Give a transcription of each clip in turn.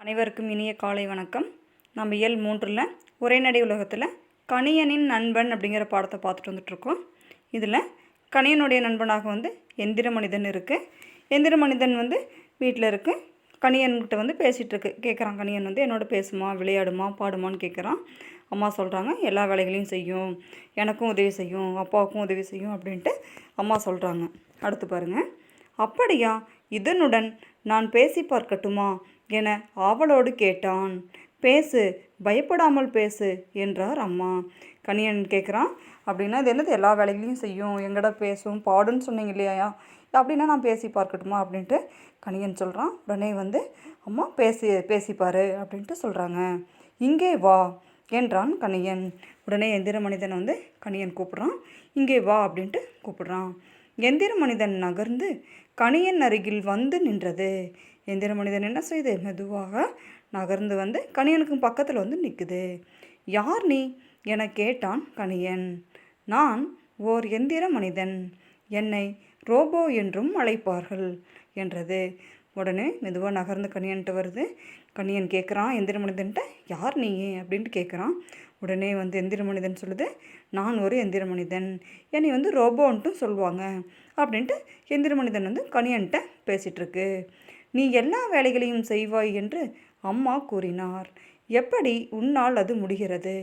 அனைவருக்கும் இனிய காலை வணக்கம். நம்ம இயல் 3ல் உரைநடை உலகத்தில் கணியனின் நண்பன் அப்படிங்கிற பாடத்தை பார்த்துட்டு வந்துட்ருக்கோம். இதில் கணியனுடைய நண்பனாக எந்திர மனிதன் இருக்குது. எந்திர மனிதன் வீட்டில் இருக்கு. கணியன்கிட்ட பேசிகிட்ருக்கு. கேட்குறான், கணியன் என்னோட பேசுமா, விளையாடுமா, பாடுமான்னு கேட்குறான். அம்மா சொல்கிறாங்க, எல்லா வேலைகளையும் செய்யும், எனக்கும் உதவி செய்யும், அப்பாவுக்கும் உதவி செய்யும் அப்படின்ட்டு அம்மா சொல்கிறாங்க. அடுத்து பாருங்கள். அப்படியா, இதனுடன் நான் பேசி பார்க்கட்டுமா என ஆவலோடு கேட்டான். பேசு, பயப்படாமல் பேசு என்றார் அம்மா. கணியன் கேட்குறான், அப்படின்னா இது என்னது, எல்லா வேலைகளையும் செய்யும், எங்கட பேசும், பாடுன்னு சொன்னீங்க இல்லையா, அப்படின்னா நான் பேசி பார்க்கட்டுமா அப்படின்ட்டு கணியன் சொல்கிறான். உடனே அம்மா பேசிப்பார் அப்படின்ட்டு சொல்கிறாங்க. இங்கே வா என்றான் கணியன். உடனே எந்திர மனிதன் கணியன் கூப்பிட்றான். இங்கே வா அப்படின்ட்டு கூப்பிட்றான். எந்திர மனிதன் நகர்ந்து கணியன் அருகில் வந்து நின்றது. எந்திர மனிதன் என்ன செய்யுது, மெதுவாக நகர்ந்து கணியனுக்கு பக்கத்தில் நிற்குது. யார் நீ என கேட்டான் கணியன். நான் ஓர் எந்திர மனிதன், என்னை ரோபோ என்றும் அழைப்பார்கள் என்றது. உடனே மெதுவாக நகர்ந்து கணியன்ட்டு வருது. கணியன் கேட்குறான் எந்திர மனிதன்ட்ட, யார் நீ அப்படின்ட்டு கேட்குறான். உடனே எந்திர மனிதன் சொல்லுது, நான் ஒரு எந்திர மனிதன், என்னை ரோபோன்ட்டும் சொல்லுவாங்க அப்படின்ட்டு எந்திர மனிதன் கணியன்ட்ட பேசிகிட்ருக்கு. நீ எல்லா வேலைகளையும் செய்வாய் என்று அம்மா கூறினார். எப்படி உன்னால் அது முடிகிறது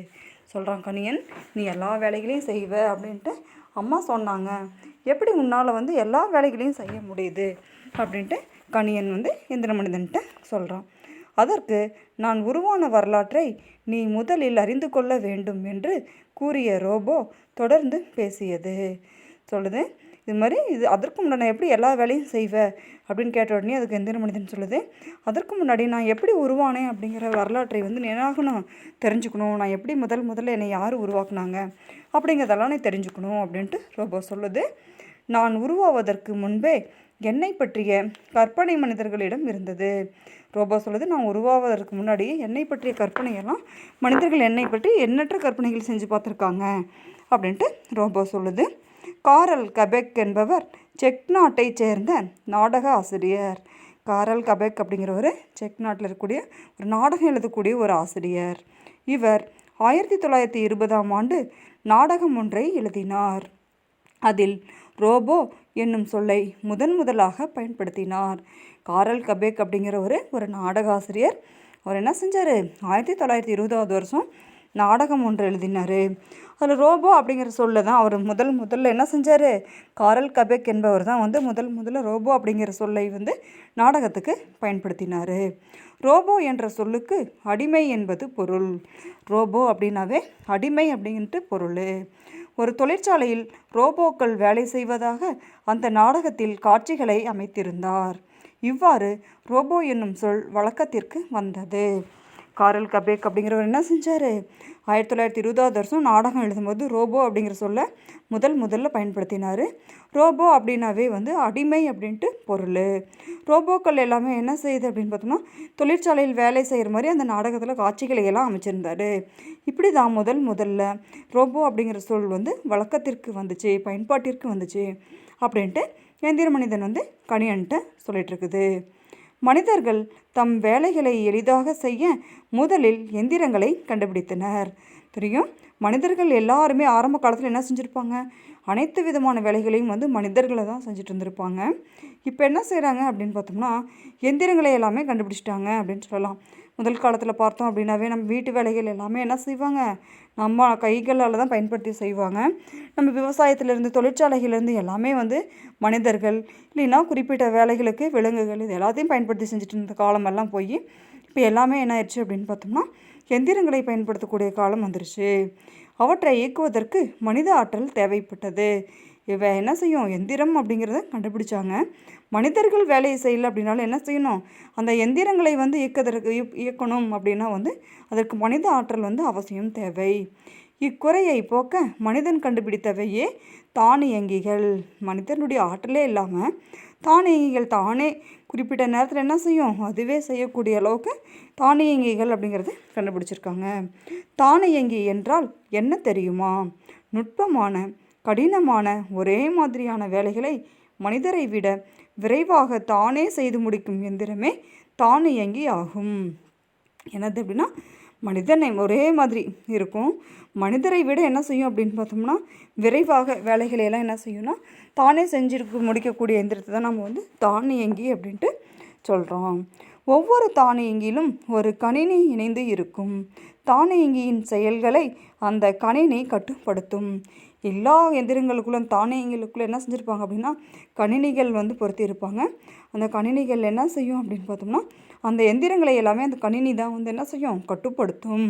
சொல்கிறான் கணியன். நீ எல்லா வேலைகளையும் செய்வ அப்படின்ட்டு அம்மா சொன்னாங்க, எப்படி உன்னால் எல்லா வேலைகளையும் செய்ய முடியுது அப்படின்ட்டு கணியன் எந்திர மனிதன்ட்ட சொல்கிறான். அதற்கு நான் உருவான வரலாற்றை நீ முதலில் அறிந்து கொள்ள வேண்டும் என்று கூறிய ரோபோ தொடர்ந்து பேசியது. சொல்லுது, இது மாதிரி அதற்கு முன்னாடி நான் எப்படி எல்லா வேலையும் செய்வேன் அப்படின்னு கேட்ட உடனே அதுக்கு எந்திர மனிதன் சொல்லுது, அதற்கு முன்னாடி நான் எப்படி உருவானேன் அப்படிங்கிற வரலாற்றை நான் தெரிஞ்சுக்கணும், நான் எப்படி முதல்ல என்னை யார் உருவாக்குனாங்க அப்படிங்கிறதெல்லாம் நான் தெரிஞ்சுக்கணும் அப்படின்ட்டு ரோபோ சொல்லுது. நான் உருவாவதற்கு முன்பே என்னை பற்றிய கற்பனை மனிதர்களிடம் இருந்தது. ரோபோ சொல்லுது, நான் உருவாவதற்கு முன்னாடி என்னை பற்றிய கற்பனையெல்லாம் மனிதர்கள் என்னை பற்றி எண்ணற்ற கற்பனைகள் செஞ்சு பார்த்துருக்காங்க அப்படின்ட்டு ரோபோ சொல்லுது. காரல் கபெக் என்பவர் செக் நாட்டை சேர்ந்த நாடக ஆசிரியர். காரல் கபெக் அப்படிங்கிறவர் செக் நாட்டில் இருக்கக்கூடிய ஒரு நாடகம் எழுதக்கூடிய ஒரு ஆசிரியர். இவர் 1920ஆம் ஆண்டு நாடகம் ஒன்றை எழுதினார். அதில் ரோபோ என்னும் சொல்லை முதலாக பயன்படுத்தினார். காரல் கபெக் அப்படிங்கிறவர் ஒரு நாடக ஆசிரியர். அவர் என்ன செஞ்சார், 1920ஆவது வருஷம் நாடகம் ஒன்று எழுதினார். அதில் ரோபோ அப்படிங்கிற சொல்ல தான் அவர் முதல்ல என்ன செஞ்சார், காரல் கபெக் என்பவர் தான் முதல்ல ரோபோ அப்படிங்கிற சொல்லை நாடகத்துக்கு பயன்படுத்தினார். ரோபோ என்ற சொல்லுக்கு அடிமை என்பது பொருள். ரோபோ அப்படின்னாவே அடிமை அப்படின்ட்டு பொருள். ஒரு தொழிற்சாலையில் ரோபோக்கள் வேலை செய்வதாக அந்த நாடகத்தில் காட்சிகளை அமைத்திருந்தார். இவ்வாறு ரோபோ என்னும் சொல் வழக்கத்திற்கு வந்தது. காரல் கபெக் அப்படிங்கிறவர் என்ன செஞ்சார், 1920ஆவது வருஷம் நாடகம் எழுதும்போது ரோபோ அப்படிங்கிற சொல்ல முதல்ல பயன்படுத்தினார். ரோபோ அப்படின்னாவே அடிமை அப்படின்ட்டு பொருள். ரோபோக்கள் எல்லாமே என்ன செய்யுது அப்படின்னு பார்த்தோம்னா, தொழிற்சாலையில் வேலை செய்கிற மாதிரி அந்த நாடகத்தில் காட்சிகளை எல்லாம் அமைச்சிருந்தார். இப்படி தான் முதல்ல ரோபோ அப்படிங்கிற சொல் வழக்கத்திற்கு வந்துச்சு, பயன்பாட்டிற்கு வந்துச்சு அப்படின்ட்டு எந்திர மனிதன் கணியன்ட்டு சொல்லிகிட்ருக்குது. மனிதர்கள் தம் வேலைகளை எளிதாக செய்ய முதலில் எந்திரங்களை கண்டுபிடித்தனர். தெரியும், மனிதர்கள் எல்லாருமே ஆரம்ப காலத்தில் என்ன செஞ்சுருப்பாங்க, அனைத்து விதமான வேலைகளையும் மனிதர்களை தான் செஞ்சுட்டு இருந்திருப்பாங்க. இப்போ என்ன செய்கிறாங்க அப்படின்னு பார்த்தோம்னா, எந்திரங்களை எல்லாமே கண்டுபிடிச்சிட்டாங்க அப்படின்னு சொல்லலாம். முதல் காலத்தில் பார்த்தோம் அப்படின்னாவே நம்ம வீட்டு வேலைகள் எல்லாமே என்ன செய்வாங்க, நம்ம கைகளால் தான் பயன்படுத்தி செய்வாங்க. நம்ம விவசாயத்திலேருந்து தொழிற்சாலைகள்லேருந்து எல்லாமே மனிதர்கள் இல்லைன்னா குறிப்பிட்ட வேலைகளுக்கு விலங்குகள் இது எல்லாத்தையும் பயன்படுத்தி செஞ்சுட்டு இருந்த காலமெல்லாம் போய் இப்போ எல்லாமே என்ன ஆயிடுச்சு அப்படின்னு பார்த்தோம்னா, எந்திரங்களை பயன்படுத்தக்கூடிய காலம் வந்துருச்சு. அவற்றை இயக்குவதற்கு மனித ஆற்றல் தேவைப்பட்டது. இவ என்ன செய்யும், எந்திரம் அப்படிங்கிறத கண்டுபிடிச்சாங்க. மனிதர்கள் வேலையை செய்யலை அப்படின்னாலும் என்ன செய்யணும், அந்த எந்திரங்களை இயக்கணும் அப்படின்னா அதற்கு மனித ஆற்றல் அவசியம் தேவை. இக்குறையை போக்க மனிதன் கண்டுபிடித்தவையே தானியங்கிகள். மனிதனுடைய ஆற்றலே இல்லாமல் தானியங்கிகள் தானே குறிப்பிட்ட நேரத்தில் என்ன செய்யும், அதுவே செய்யக்கூடிய அளவுக்கு தானியங்கிகள் அப்படிங்கிறது கண்டுபிடிச்சிருக்காங்க. தானியங்கி என்றால் என்ன தெரியுமா, நுட்பமான கடினமான ஒரே மாதிரியான வேலைகளை மனிதரை விட விரைவாக தானே செய்து முடிக்கும் எந்திரமே தானியங்கி ஆகும். என்னது அப்படின்னா மனிதனை ஒரே மாதிரி இருக்கும். மனிதரை விட என்ன செய்யும் அப்படின்னு பார்த்தோம்னா விரைவாக வேலைகளை எல்லாம் என்ன செய்யும்னா தானே முடிக்கக்கூடிய எந்திரத்தை தான் நம்ம வந்து தானியங்கி அப்படின்ட்டு சொல்கிறோம். ஒவ்வொரு தானியங்கிலும் ஒரு கணினி இணைந்து இருக்கும். தானியங்கியின் செயல்களை அந்த கணினி கட்டுப்படுத்தும். எல்லா எந்திரங்களுக்குள்ள தானியங்களுக்குள்ளே என்ன செஞ்சுருப்பாங்க அப்படின்னா கணினிகள் வந்து பொருத்தி இருப்பாங்க. அந்த கணினிகள் என்ன செய்யும் அப்படின்னு பார்த்தோம்னா அந்த எந்திரங்களை எல்லாமே அந்த கணினி தான் வந்து என்ன செய்யும் கட்டுப்படுத்தும்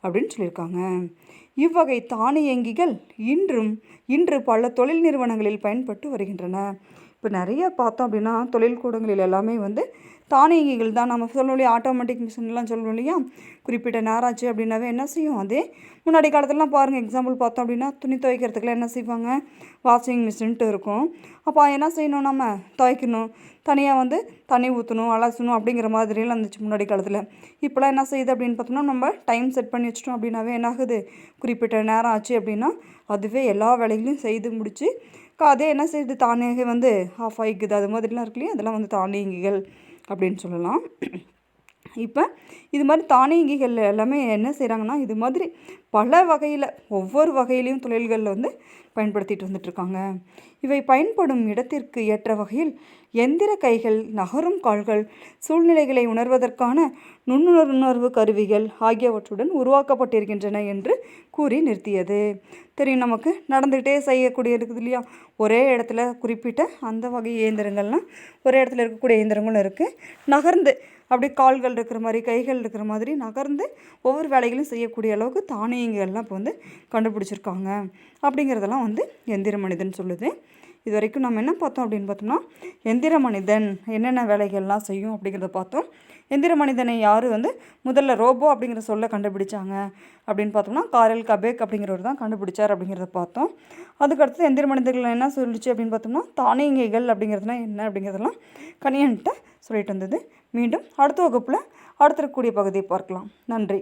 அப்படின்னு சொல்லியிருக்காங்க. இவ்வகை தானியங்கிகள் இன்று பல தொழில் நிறுவனங்களில் பயன்பட்டு வருகின்றன. இப்போ நிறைய பார்த்தோம் அப்படின்னா தொழில் கூடங்களில் எல்லாமே வந்து தானியங்கிகள் தான். நம்ம சொல்லணும் இல்லையா, ஆட்டோமேட்டிக் மிஷின்லாம் சொல்லணும் இல்லையா, குறிப்பிட்ட நேராச்சு அப்படின்னாவே என்ன செய்யும் அதே. முன்னாடி காலத்துலலாம் பாருங்கள், எக்ஸாம்பிள் பார்த்தோம் அப்படின்னா துணி துவைக்கிறதுக்குலாம் என்ன செய்வாங்க, வாஷிங் மிஷின்ட்டு இருக்கும். அப்போ என்ன செய்யணும், நம்ம துவைக்கணும், தனியாக வந்து தண்ணி ஊற்றணும், அலசணும் அப்படிங்கிற மாதிரியெல்லாம் இருந்துச்சு முன்னாடி காலத்தில். இப்போலாம் என்ன செய்யுது அப்படின்னு பார்த்தோம்னா நம்ம டைம் செட் பண்ணி வச்சிட்டோம் அப்படின்னாவே என்ன ஆகுது, குறிப்பிட்ட நேரம் ஆச்சு அப்படின்னா அதுவே எல்லா வேலைகளையும் செய்து முடித்து அதே என்ன செய்யுது தானியங்கி வந்து ஆஃப் ஆகிக்குது. அது மாதிரிலாம் இருக்கு இல்லையா, அதெல்லாம் வந்து தானியங்கிகள் அப்படின்னு சொல்லலாம். இப்போ இது மாதிரி தானியங்கிகள் எல்லாமே என்ன செய்கிறாங்கன்னா இது மாதிரி பல வகையில் ஒவ்வொரு வகையிலையும் தொழில்களில் வந்து பயன்படுத்திட்டு வந்துட்டுருக்காங்க. இவை பயன்படும் இடத்திற்கு ஏற்ற வகையில் எந்திர கைகள், நகரும் கால்கள், சூழ்நிலைகளை உணர்வதற்கான நுண்ணுணர்வு கருவிகள் ஆகியவற்றுடன் உருவாக்கப்பட்டிருக்கின்றன என்று கூறி நிறுத்தியது. தெரியும், நமக்கு நடந்துக்கிட்டே செய்யக்கூடிய இருக்குது இல்லையா, ஒரே இடத்துல குறிப்பிட்ட அந்த வகை இயந்திரங்கள்லாம் ஒரே இடத்துல இருக்கக்கூடிய இயந்திரங்களும் இருக்குது. நகர்ந்து அப்படி கால்கள் இருக்கிற மாதிரி கைகள் இருக்கிற மாதிரி நகர்ந்து ஒவ்வொரு வேலைகளும் செய்யக்கூடிய அளவுக்கு தானியங்கள்லாம் இப்போ வந்து கண்டுபிடிச்சிருக்காங்க அப்படிங்கிறதெல்லாம் வந்து எந்திர மனிதன் சொல்லுது. இது வரைக்கும் நம்ம என்ன பார்த்தோம் அப்படின்னு பார்த்தோம்னா எந்திர மனிதன் என்னென்ன வேலைகள்லாம் செய்யும் அப்படிங்கிறத பார்த்தோம். எந்திர மனிதனை யார் வந்து முதல்ல ரோபோ அப்படிங்கிற சொல்ல கண்டுபிடிச்சாங்க அப்படின்னு பார்த்தோம்னா காரல் கபேக் அப்படிங்கிறவர் தான் கண்டுபிடிச்சார் அப்படிங்கிறத பார்த்தோம். அதுக்கடுத்து எந்திர மனிதர்கள் என்ன சொல்லிச்சு அப்படின்னு பார்த்தோம்னா தானியங்கிகள் அப்படிங்கிறதுலாம் என்ன அப்படிங்கிறதெல்லாம் கணியன்ட்ட சொல்லிட்டு வந்தது. மீண்டும் அடுத்த வகுப்பில் அடுத்த இருக்கக்கூடிய பகுதியை பார்க்கலாம். நன்றி.